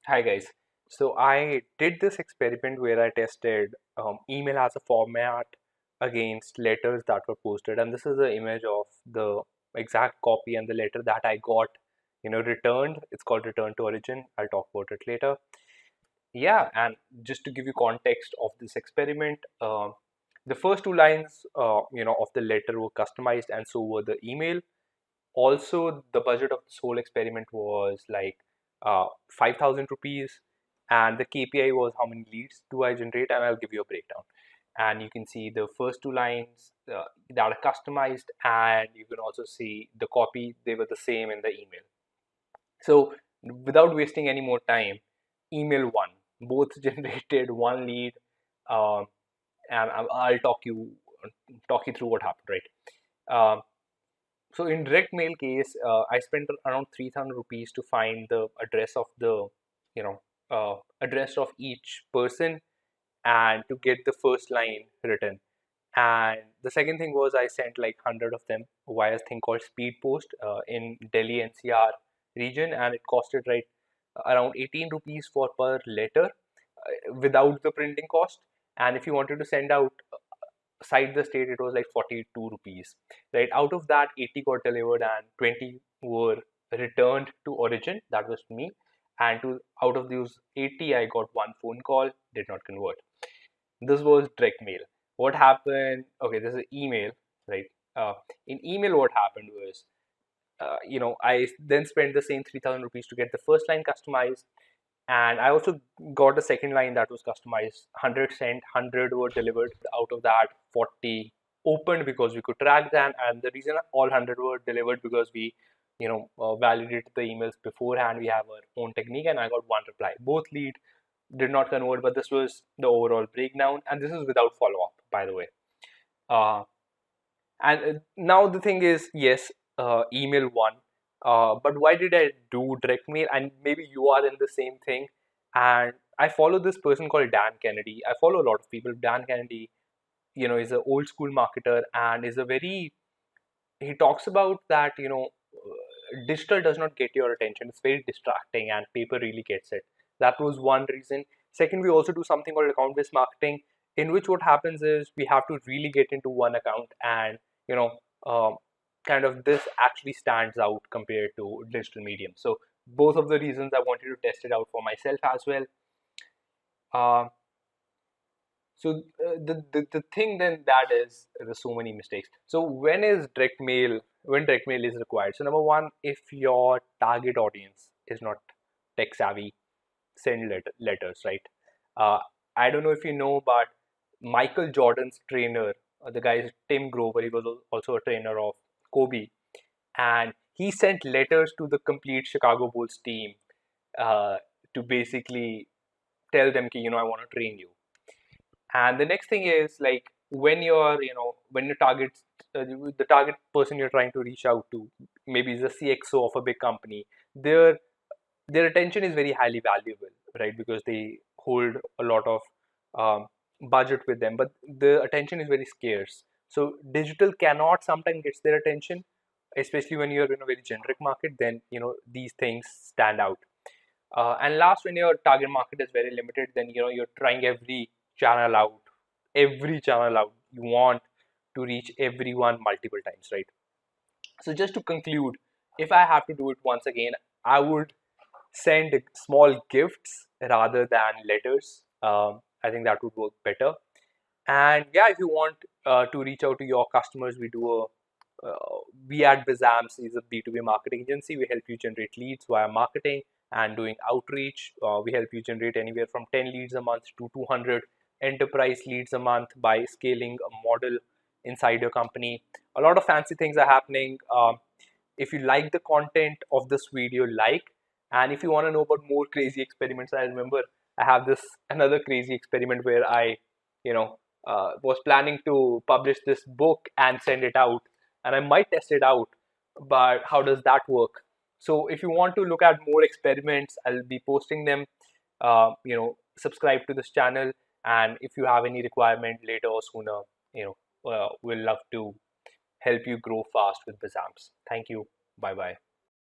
Hi guys. So I did this experiment where I tested email as a format against letters that were posted, and this is the image of the exact copy and the letter that I got, returned. It's called return to origin. I'll talk about it later. Yeah, and just to give you context of this experiment, the first two lines, of the letter were customized, and so were the email. Also, the budget of this whole experiment was like 5,000 rupees, and the KPI was how many leads do I generate, and I'll give you a breakdown. And you can see the first two lines that are customized, and you can also see the copy, they were the same in the email. So, without wasting any more time, email one, both generated one lead, um, and I'll talk you through what happened, right? Um, so in direct mail case, I spent around 3,000 rupees to find the address of you know, address of each person and to get the first line written. And the second thing was I sent like 100 of them via a thing called Speed Post in Delhi NCR region, and it costed right around 18 rupees for per letter without the printing cost. And if you wanted to send out side the state, it was like 42 rupees, right? Out of that, 80 got delivered and 20 were returned to origin. That was me. And out of those 80, I got one phone call, did not convert. This was direct mail. What happened? Okay, this is email, right? In email, what happened was, I then spent the same 3,000 rupees to get the first line customized, and I also got a second line that was customized. 100 sent, 100 were delivered. Out of that, 40 opened because we could track them. And the reason all 100 were delivered because we, validated the emails beforehand. We have our own technique, and I got one reply. Both lead did not convert, but this was the overall breakdown. And this is without follow up, by the way. Uh, and now the thing is, yes, email one. But why did I do direct mail? And maybe you are in the same thing. And I follow this person called Dan Kennedy. I follow a lot of people. Dan Kennedy, is an old school marketer and is a very, he talks about that, digital does not get your attention. It's very distracting and paper really gets it. That was one reason. Second, we also do something called account based marketing, in which what happens is we have to really get into one account, and you know um, kind of this actually stands out compared to digital medium. So both of the reasons I wanted to test it out for myself as well. uh, so the thing then that is there's so many mistakes. So when direct mail is required? So number one, if your target audience is not tech savvy, send letters, right? uh, I don't know if you know, but Michael Jordan's trainer, the guy is Tim Grover. He was also a trainer of Kobe, and he sent letters to the complete Chicago Bulls team uh, to basically tell them, I want to train you. And the next thing is like when you're, when your the target person you're trying to reach out to, maybe is a CXO of a big company, their their attention is very highly valuable, right? Because they hold a lot of um, budget with them, but the attention is very scarce. So digital cannot sometimes gets their attention, especially when you're in a very generic market. Then these things stand out. And last, when your target market is very limited, then you're trying every channel out. You want to reach everyone multiple times, right? So just to conclude, if I have to do it once again, I would send small gifts rather than letters. I think that would work better. And yeah, if you want to reach out to your customers, we at Bizamps is a B2B marketing agency. We help you generate leads via marketing and doing outreach. We help you generate anywhere from 10 leads a month to 200 enterprise leads a month by scaling a model inside your company. A lot of fancy things are happening. If you like the content of this video, and if you want to know about more crazy experiments, I remember I have this another crazy experiment where I, was planning to publish this book and send it out, and I might test it out. But how does that work? So if you want to look at more experiments, I'll be posting them. Subscribe to this channel, and if you have any requirement later or sooner, we'll love to help you grow fast with Bizamps. Thank you. Bye bye.